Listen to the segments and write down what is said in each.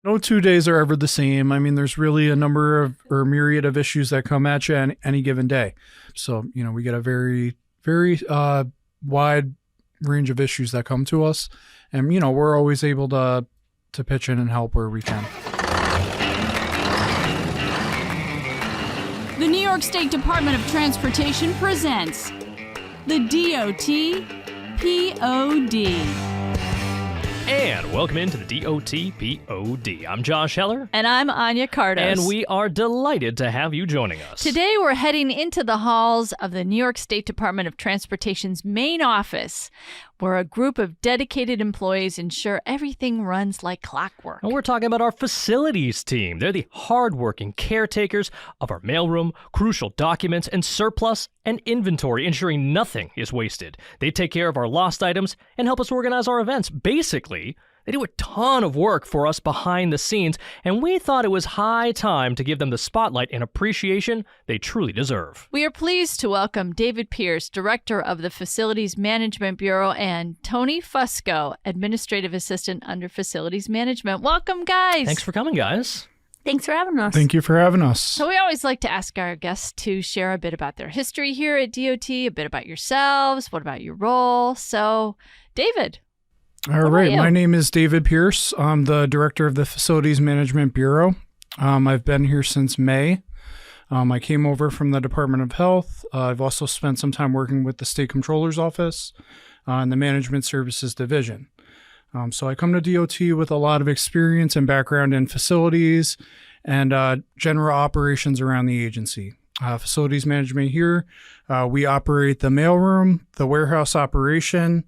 No 2 days are ever the same. I mean, there's really a number of or myriad of issues that come at you on any given day. So, we get a very, very wide range of issues that come to us. And, we're always able to pitch in and help where we can. The New York State Department of Transportation presents the DOT POD. And welcome into the DOT POD. I'm Josh Heller. And I'm Anya Cardos. And we are delighted to have you joining us. Today we're heading into the halls of the New York State Department of Transportation's main office, where a group of dedicated employees ensure everything runs like clockwork. And we're talking about our facilities team. They're the hardworking caretakers of our mailroom, crucial documents, and surplus and inventory, ensuring nothing is wasted. They take care of our lost items and help us organize our events. Basically, they do a ton of work for us behind the scenes, and we thought it was high time to give them the spotlight and appreciation they truly deserve. We are pleased to welcome David Pierce, Director of the Facilities Management Bureau, and Toni Fusco, Administrative Assistant under Facilities Management. Welcome, guys. Thanks for coming, guys. Thanks for having us. Thank you for having us. So we always like to ask our guests to share a bit about their history here at DOT, a bit about yourselves, what about your role. So, David. All right. My name is David Pierce. I'm the Director of the Facilities Management Bureau. I've been here since May. I came over from the Department of Health. I've also spent some time working with the State Comptroller's Office in the Management Services Division. So I come to DOT with a lot of experience and background in facilities and general operations around the agency. Facilities management here, we operate the mailroom, the warehouse operation,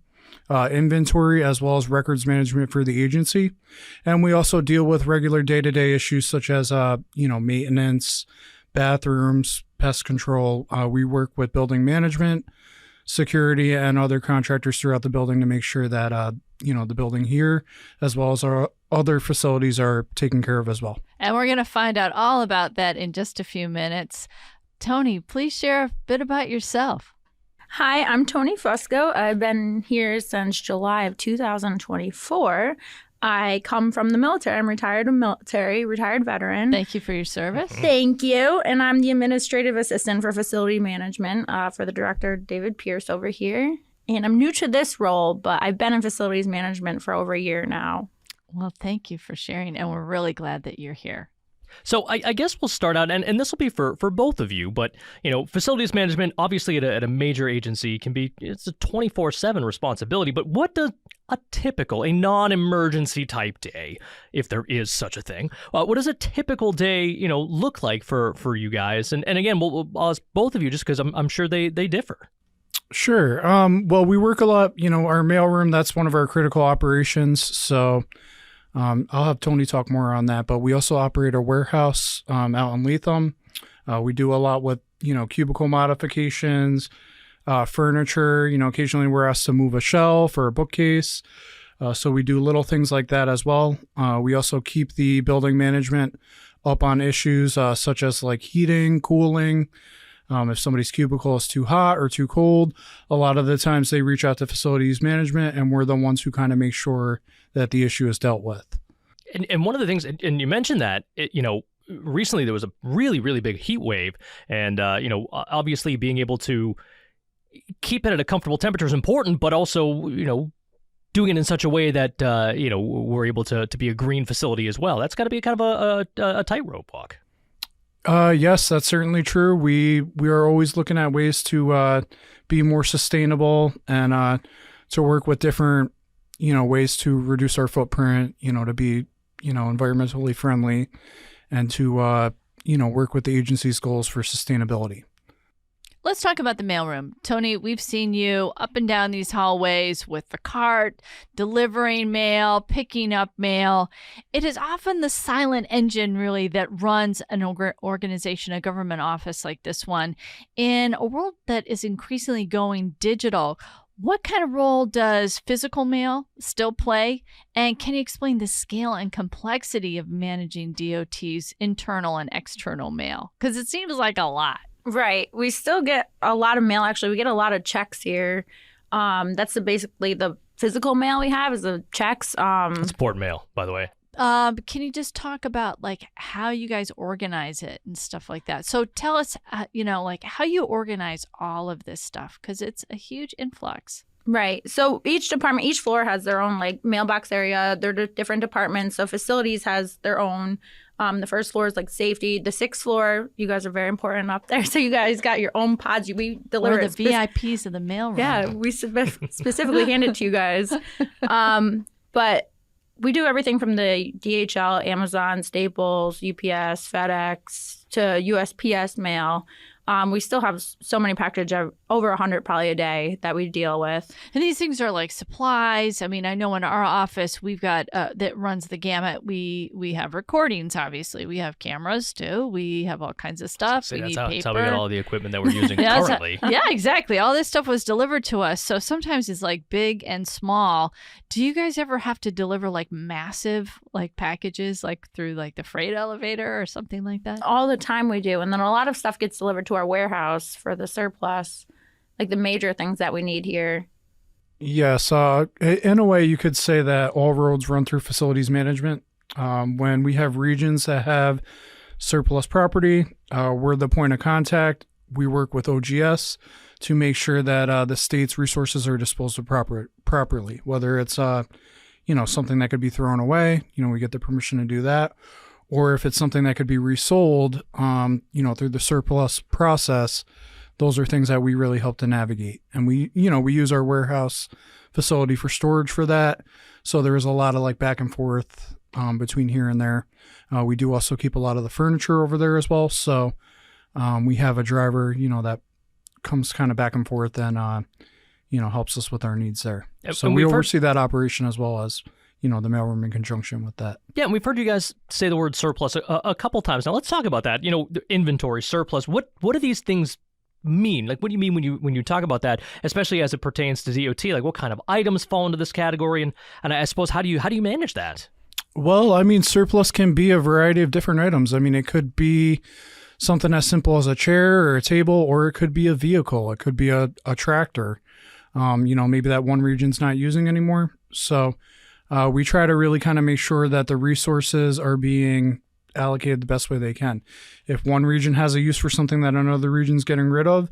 inventory, as well as records management for the agency. And we also deal with regular day-to-day issues such as, maintenance, bathrooms, pest control. We work with building management, security, and other contractors throughout the building to make sure that, the building here, as well as our other facilities, are taken care of as well. And we're going to find out all about that in just a few minutes. Toni, please share a bit about yourself. Hi, I'm Toni Fusco. I've been here since July of 2024. I come from the military. I'm retired veteran. Thank you for your service. Thank you. And I'm the administrative assistant for facility management for the director, David Pierce, over here. And I'm new to this role, but I've been in facilities management for over a year now. Well, thank you for sharing, and we're really glad that you're here. So I guess we'll start out, and this will be for both of you, but, facilities management, obviously at a major agency it's a 24/7 responsibility, but what does a non-emergency type day, if there is such a thing, what does a typical day, look like for you guys? And again, we'll ask both of you just because I'm sure they differ. Sure. Well, we work a lot, our mailroom, that's one of our critical operations. So I'll have Toni talk more on that, but we also operate a warehouse out in Latham. We do a lot with, cubicle modifications, furniture, occasionally we're asked to move a shelf or a bookcase. So we do little things like that as well. We also keep the building management up on issues such as like heating, cooling. If somebody's cubicle is too hot or too cold, a lot of the times they reach out to facilities management, and we're the ones who kind of make sure that the issue is dealt with. And one of the things, and you mentioned that, recently there was a really, really big heat wave, and, obviously being able to keep it at a comfortable temperature is important, but also, doing it in such a way that, we're able to be a green facility as well. That's got to be kind of a tightrope walk. Yes, that's certainly true. We are always looking at ways to be more sustainable and to work with different, ways to reduce our footprint, to be, environmentally friendly and to, work with the agency's goals for sustainability. Let's talk about the mailroom. Toni, we've seen you up and down these hallways with the cart, delivering mail, picking up mail. It is often the silent engine, really, that runs an organization, a government office like this one. In a world that is increasingly going digital, what kind of role does physical mail still play? And can you explain the scale and complexity of managing DOT's internal and external mail? Because it seems like a lot. Right. We still get a lot of mail. Actually, we get a lot of checks here. That's basically the physical mail we have is the checks. It's port mail, by the way. Can you just talk about like how you guys organize it and stuff like that? So tell us, like how you organize all of this stuff, because it's a huge influx. Right. So each department, each floor has their own like mailbox area. They're different departments. So facilities has their own. The first floor is like safety. The sixth floor, you guys are very important up there. So you guys got your own pods. We deliver the VIPs of the mailroom. Yeah, we specifically hand it to you guys. But we do everything from the DHL, Amazon, Staples, UPS, FedEx to USPS mail. We still have so many packages, over 100 probably a day that we deal with. And these things are like supplies. I mean, I know in our office we've got that runs the gamut. We have recordings, obviously. We have cameras too. We have all kinds of stuff. So we need that's paper. how we got all the equipment that we're using Yeah, currently. Yeah, exactly. All this stuff was delivered to us. So sometimes it's like big and small. Do you guys ever have to deliver like massive like packages like through like the freight elevator or something like that? All the time we do. And then a lot of stuff gets delivered to our warehouse for the surplus, like the major things that we need here. Yes. In a way, you could say that all roads run through facilities management. When we have regions that have surplus property, we're the point of contact. We work with OGS to make sure that the state's resources are disposed of properly, whether it's something that could be thrown away, we get the permission to do that. Or if it's something that could be resold, through the surplus process, those are things that we really help to navigate. And we use our warehouse facility for storage for that. So there is a lot of like back and forth between here and there. We do also keep a lot of the furniture over there as well. So we have a driver, that comes kind of back and forth and, helps us with our needs there. So we oversee that operation as well as the mailroom in conjunction with that. Yeah, and we've heard you guys say the word surplus a couple times now. Let's talk about that. The inventory, surplus. What do these things mean? Like, what do you mean when you talk about that, especially as it pertains to DOT? Like, what kind of items fall into this category? And I suppose how do you manage that? Well, I mean, surplus can be a variety of different items. I mean, it could be something as simple as a chair or a table, or it could be a vehicle. It could be a tractor. Maybe that one region's not using anymore. So we try to really kind of make sure that the resources are being allocated the best way they can. If one region has a use for something that another region's getting rid of,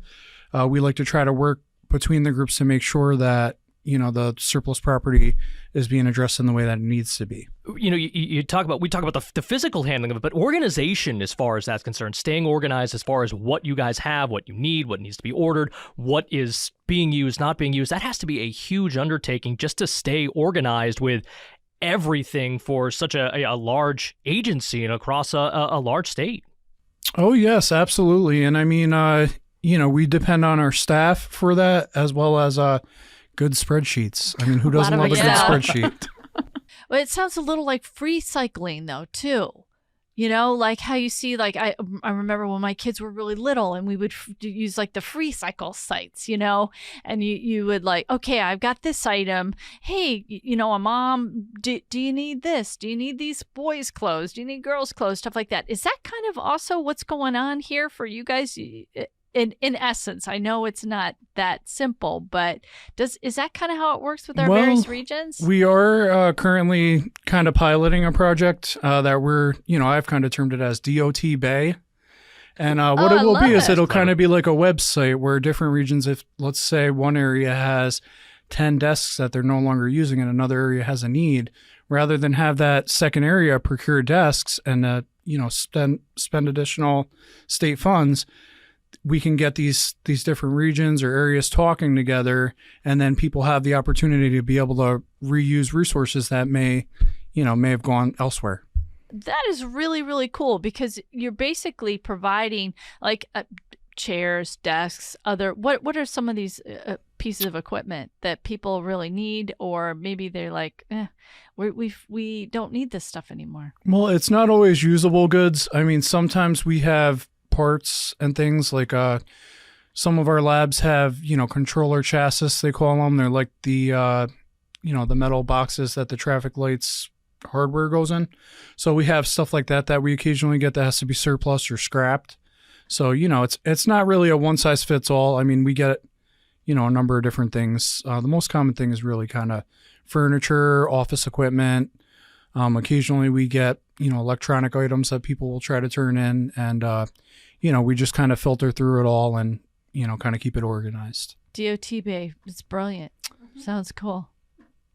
we like to try to work between the groups to make sure that the surplus property is being addressed in the way that it needs to be. We talk about the physical handling of it, but organization as far as that's concerned, staying organized as far as what you guys have, what you need, what needs to be ordered, what is being used, not being used. That has to be a huge undertaking just to stay organized with everything for such a large agency and across a large state. Oh, yes, absolutely. And I mean, we depend on our staff for that as well as good spreadsheets. I mean, who doesn't love a good spreadsheet? Well, it sounds a little like free cycling, though, too. Like how you see, like I remember when my kids were really little and we would use like the free cycle sites, and you would like, okay, I've got this item. Hey, a mom, do you need this? Do you need these boys' clothes? Do you need girls' clothes? Stuff like that. Is that kind of also what's going on here for you guys? In essence, I know it's not that simple, but is that kind of how it works with our various regions? We are currently kind of piloting a project that we're, I've kind of termed it as DOT Bay. And what it will be is it'll kind of be like a website where different regions, if let's say one area has 10 desks that they're no longer using and another area has a need, rather than have that second area procure desks and, spend additional state funds, we can get these different regions or areas talking together, and then people have the opportunity to be able to reuse resources that may have gone elsewhere. That is really, really cool because you're basically providing like chairs, desks, what are some of these pieces of equipment that people really need, or maybe they're like, we don't need this stuff anymore? Well, it's not always usable goods. I mean, sometimes we have parts and things like some of our labs have controller chassis, they call them. They're like the the metal boxes that the traffic lights hardware goes in. So we have stuff like that we occasionally get that has to be surplus or scrapped. So it's not really a one size fits all. I mean, we get a number of different things. The most common thing is really kind of furniture, office equipment, Occasionally we get, electronic items that people will try to turn in, and, we just kind of filter through it all and, kind of keep it organized. DOT Bay, it's brilliant. Sounds cool.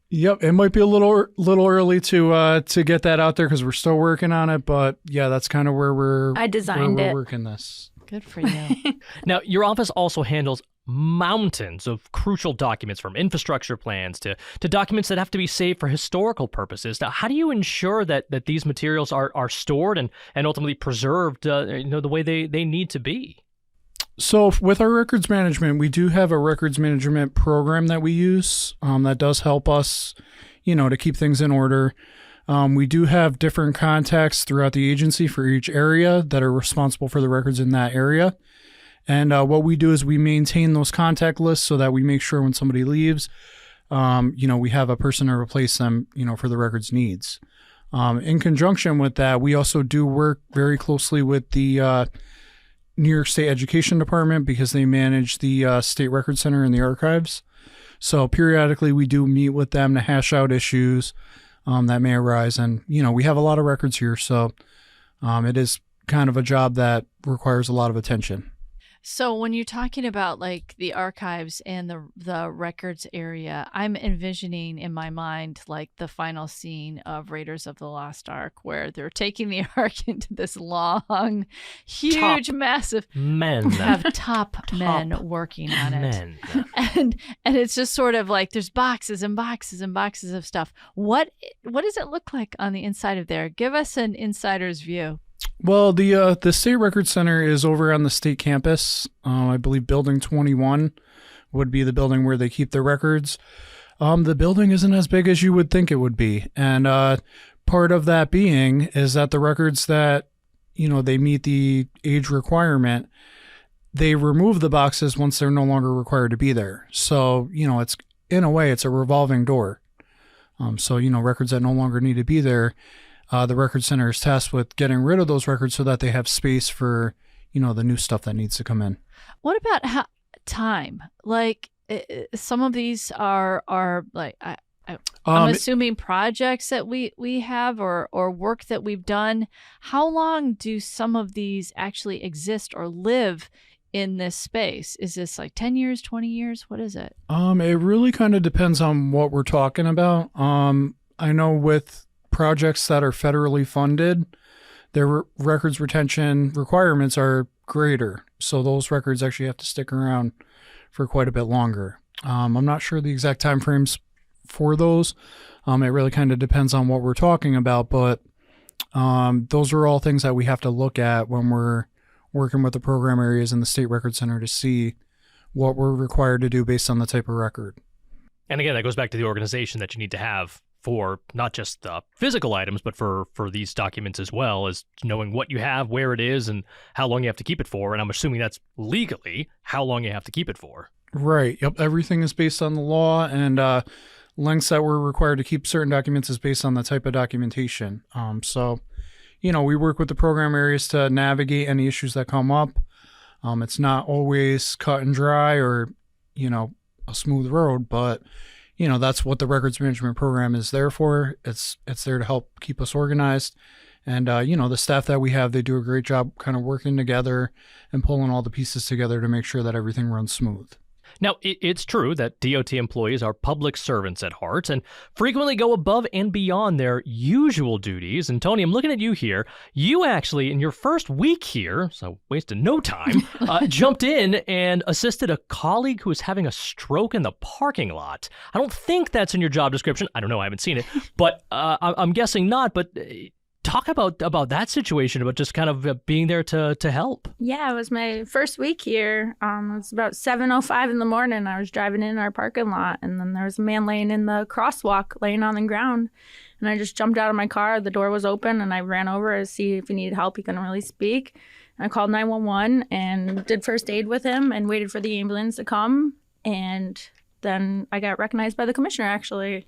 Yep, it might be a little early to get that out there because we're still working on it, but yeah, that's kind of where we're working this. Good for you. Now, your office also handles mountains of crucial documents, from infrastructure plans to documents that have to be saved for historical purposes. Now, how do you ensure that these materials are stored and ultimately preserved the way they need to be? So with our records management, we do have a records management program that we use that does help us, to keep things in order. We do have different contacts throughout the agency for each area that are responsible for the records in that area. And what we do is we maintain those contact lists so that we make sure when somebody leaves, we have a person to replace them, for the records needs. In conjunction with that, we also do work very closely with the New York State Education Department because they manage the State Record Center and the archives. So periodically we do meet with them to hash out issues that may arise. And, we have a lot of records here. So it is kind of a job that requires a lot of attention. So when you're talking about like the archives and the records area, I'm envisioning in my mind like the final scene of Raiders of the Lost Ark, where they're taking the Ark into this long, huge, massive men working on it, and it's just sort of like there's boxes and boxes and boxes of stuff. What does it look like on the inside of there? Give us an insider's view. Well, the State Record Center is over on the state campus. I believe Building 21 would be the building where they keep their records. The building isn't as big as you would think it would be. And part of that being is that the records that, they meet the age requirement, they remove the boxes once they're no longer required to be there. So, it's in a way, it's a revolving door. So, records that no longer need to be there, the Record Center is tasked with getting rid of those records so that they have space for, the new stuff that needs to come in. What about time? Like some of these are like I'm assuming projects that we have or work that we've done. How long do some of these actually exist or live in this space? Is this like 10 years, 20 years? What is it? It really kind of depends on what we're talking about. I know with projects that are federally funded, their records retention requirements are greater. So those records actually have to stick around for quite a bit longer. I'm not sure the exact time frames for those. It really kind of depends on what we're talking about, but those are all things that we have to look at when we're working with the program areas in the State Record Center to see what we're required to do based on the type of record. And again, that goes back to the organization that you need to have for not just the physical items, but for these documents as well, as knowing what you have, where it is, and how long you have to keep it for. And I'm assuming that's legally how long you have to keep it for. Right. Yep. Everything is based on the law, and lengths that we're required to keep certain documents is based on the type of documentation. So, we work with the program areas to navigate any issues that come up. It's not always cut and dry or, a smooth road, but that's what the records management program is there for. It's there to help keep us organized. And, the staff that we have, they do a great job kind of working together and pulling all the pieces together to make sure that everything runs smooth. Now, it's true that DOT employees are public servants at heart and frequently go above and beyond their usual duties. And Toni, I'm looking at you here. You actually, in your first week here, so wasted no time, jumped in and assisted a colleague who was having a stroke in the parking lot. I don't think that's in your job description. I don't know. I haven't seen it. But I'm guessing not. But talk about that situation, about just kind of being there to help. Yeah, it was my first week here. It was about 7:05 in the morning. I was driving in our parking lot, and then there was a man laying in the crosswalk, laying on the ground. And I just jumped out of my car. The door was open, and I ran over to see if he needed help. He couldn't really speak. And I called 911 and did first aid with him and waited for the ambulance to come. And then I got recognized by the commissioner, actually.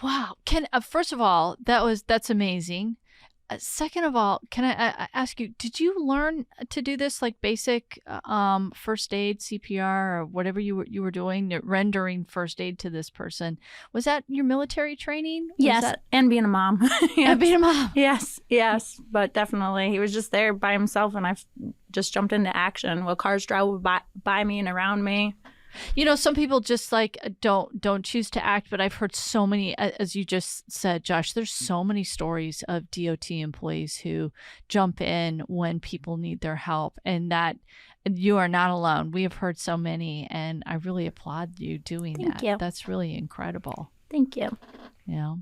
Wow. First of all, that's amazing. Second of all, can I ask you, did you learn to do this like basic first aid, CPR, or whatever you were doing, rendering first aid to this person? Was that your military training? Yes, and being a mom. Yes. And being a mom. Yes, but definitely. He was just there by himself, and I just jumped into action while cars drove by me and around me. You know, some people just like don't choose to act, but I've heard so many, as you just said, Josh, there's so many stories of DOT employees who jump in when people need their help, and that you are not alone. We have heard so many, and I really applaud you doing that. Thank you. That's really incredible. Thank you. You know,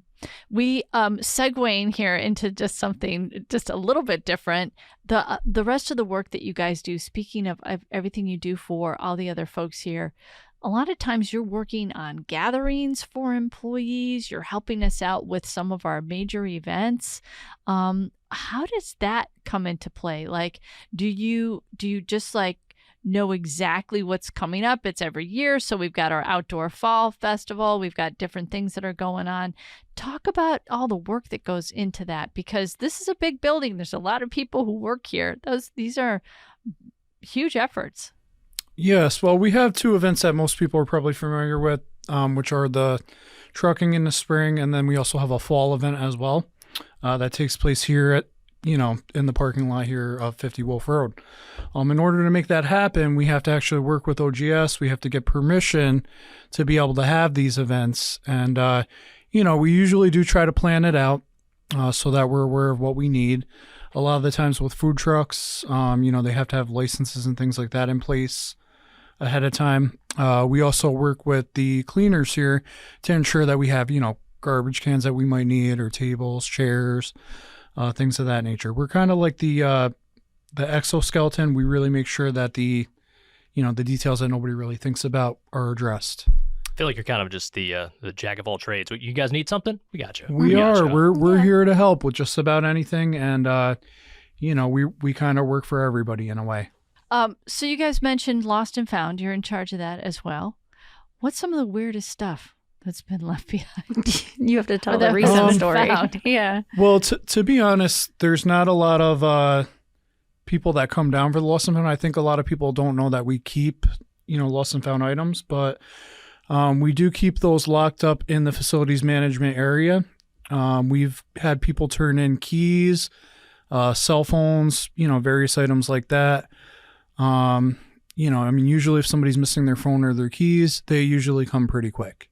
we segueing here into just something just a little bit different. The rest of the work that you guys do, speaking of everything you do for all the other folks here, a lot of times you're working on gatherings for employees. You're helping us out with some of our major events. How does that come into play? Like, do you just like know exactly what's coming up? It's every year. So we've got our outdoor fall festival. We've got different things that are going on. Talk about all the work that goes into that, because this is a big building. There's a lot of people who work here. These are huge efforts. Yes. Well, we have two events that most people are probably familiar with, which are the trucking in the spring. And then we also have a fall event as well that takes place here at in the parking lot here of 50 Wolf Road. In order to make that happen, we have to actually work with OGS. We have to get permission to be able to have these events. And, we usually do try to plan it out so that we're aware of what we need. A lot of the times with food trucks, they have to have licenses and things like that in place ahead of time. We also work with the cleaners here to ensure that we have, garbage cans that we might need, or tables, chairs, things of that nature. We're kind of like the exoskeleton. We really make sure that the details that nobody really thinks about are addressed. I feel like you're kind of just the jack of all trades. You guys need something? We got you. We are. We're here to help with just about anything, and we kind of work for everybody in a way. So you guys mentioned Lost and Found. You're in charge of that as well. What's some of the weirdest stuff that's been left behind? You have to tell the recent story. Yeah. Well, to be honest, there's not a lot of people that come down for the Lost and Found. I think a lot of people don't know that we keep, Lost and Found items, but we do keep those locked up in the facilities management area. We've had people turn in keys, cell phones, various items like that. Usually if somebody's missing their phone or their keys, they usually come pretty quick.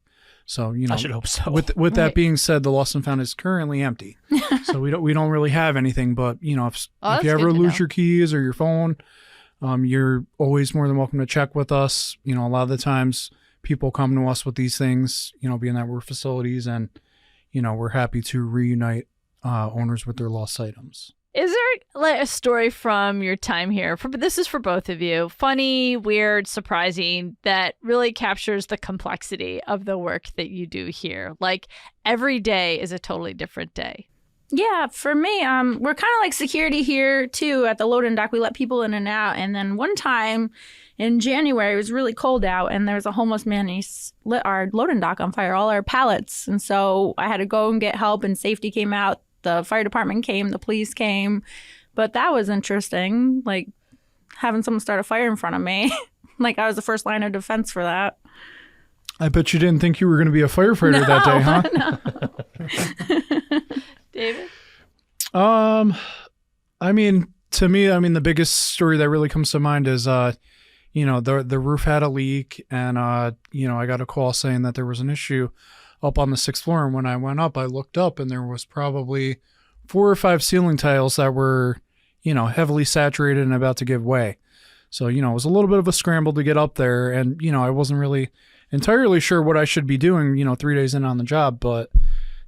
So, I should hope so. With that being said, the Lost and Found is currently empty. So we don't really have anything, but if you ever lose your keys or your phone, you're always more than welcome to check with us. A lot of the times people come to us with these things, being that we're facilities, and, we're happy to reunite owners with their lost items. Is there like a story from your time here? This is for both of you. Funny, weird, surprising, that really captures the complexity of the work that you do here. Like every day is a totally different day. Yeah, for me, we're kind of like security here too at the loading dock. We let people in and out. And then one time in January, it was really cold out, and there was a homeless man. He lit our loading dock on fire, all our pallets. And so I had to go and get help, and safety came out. The fire department came, the police came. But that was interesting, like having someone start a fire in front of me. Like I was the first line of defense for that. I bet you didn't think you were going to be a firefighter that day, huh? No. David? To me, the biggest story that really comes to mind is, the roof had a leak, and, I got a call saying that there was an issue up on the 6th floor. And when I went up, I looked up, and there was probably 4 or 5 ceiling tiles that were, heavily saturated and about to give way. So, it was a little bit of a scramble to get up there, and, I wasn't really entirely sure what I should be doing, 3 days in on the job, but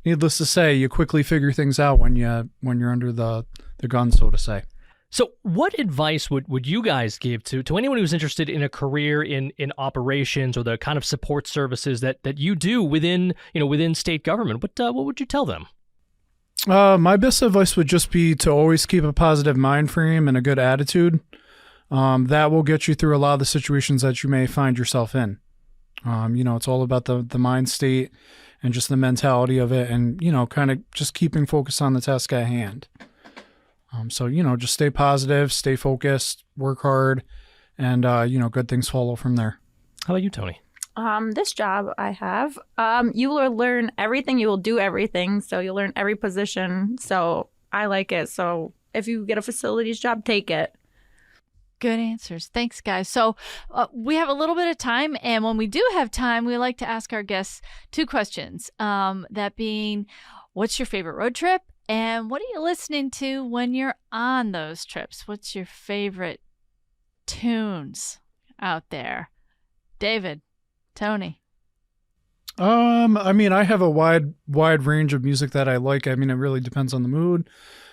needless to say, you quickly figure things out when you're under the gun, so to say. So what advice would you guys give to anyone who's interested in a career in operations or the kind of support services that you do within state government? What would you tell them? My best advice would just be to always keep a positive mind frame and a good attitude. That will get you through a lot of the situations that you may find yourself in. It's all about the mind state and just the mentality of it, and, kind of just keeping focus on the task at hand. So, just stay positive, stay focused, work hard, and, good things follow from there. How about you, Toni? This job I have, you will learn everything. You will do everything. So you'll learn every position. So I like it. So if you get a facilities job, take it. Good answers. Thanks, guys. So we have a little bit of time. And when we do have time, we like to ask our guests 2 questions. That being, what's your favorite road trip? And what are you listening to when you're on those trips? What's your favorite tunes out there? David, Toni. I have a wide range of music that I like. It really depends on the mood.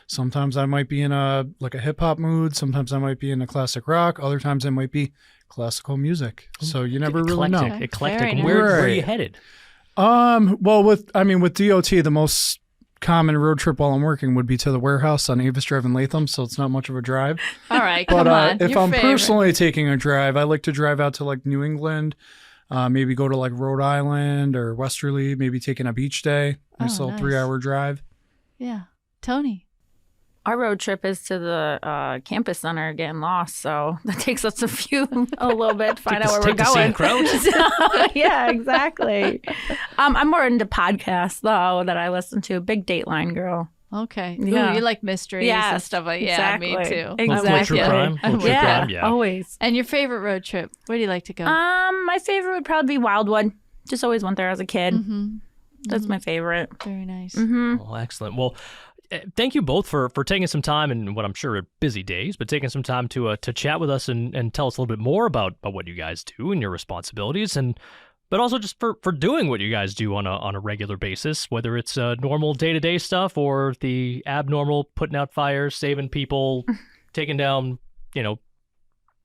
Sometimes I might be in a hip hop mood. Sometimes I might be in a classic rock. Other times I might be classical music. So you never really know. Eclectic. Nice. Where are you headed? Well, with DOT, the most common road trip while I'm working would be to the warehouse on Avis Drive in Latham, so it's not much of a drive. All right, But come on. if Your I'm favorite. personally taking a drive, I like to drive out to New England, maybe go to Rhode Island or Westerly, maybe taking a beach day. Nice little nice. 3-hour drive. Yeah. Toni. Our road trip is to the campus center getting lost, so that takes us a little bit to find out where we're going. So, yeah, exactly. I'm more into podcasts though that I listen to. Big Dateline girl. Okay. Yeah. Ooh, you like mysteries and stuff like exactly. Yeah, me too. Exactly. True crime. Yeah, always. And your favorite road trip? Where do you like to go? My favorite would probably be Wildwood. Just always went there as a kid. Mm-hmm. That's my favorite. Very nice. Mm-hmm. Oh, excellent. Well, thank you both for taking some time in what I'm sure are busy days, but taking some time to chat with us and tell us a little bit more about what you guys do and your responsibilities, but also just for doing what you guys do on a regular basis, whether it's normal day-to-day stuff or the abnormal putting out fires, saving people, taking down,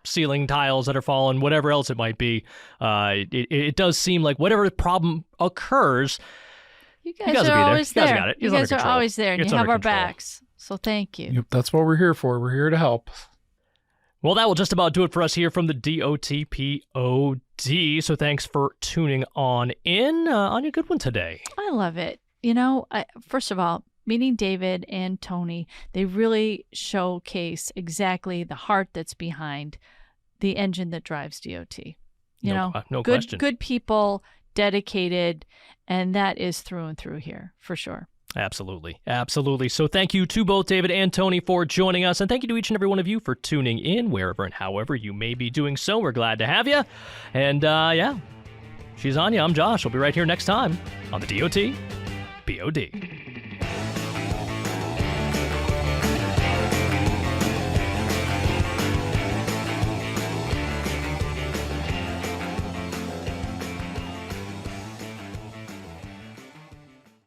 ceiling tiles that are falling, whatever else it might be. It does seem like whatever problem occurs, You guys will be are there. always You guys there. got it. You It's under guys are control. always there, and It's you have under our control. backs. So thank you. Yep, that's what we're here for. We're here to help. Well, that will just about do it for us here from the DOTPOD. So thanks for tuning on in. Anya, good one today. I love it. First of all, meeting David and Toni, they really showcase exactly the heart that's behind the engine that drives DOT. No good, question. Good people, dedicated, and that is through and through here for sure. Absolutely. Absolutely. So thank you to both David and Toni for joining us. And thank you to each and every one of you for tuning in wherever and however you may be doing so. We're glad to have you. And she's Anya. I'm Josh. We'll be right here next time on the DOT POD.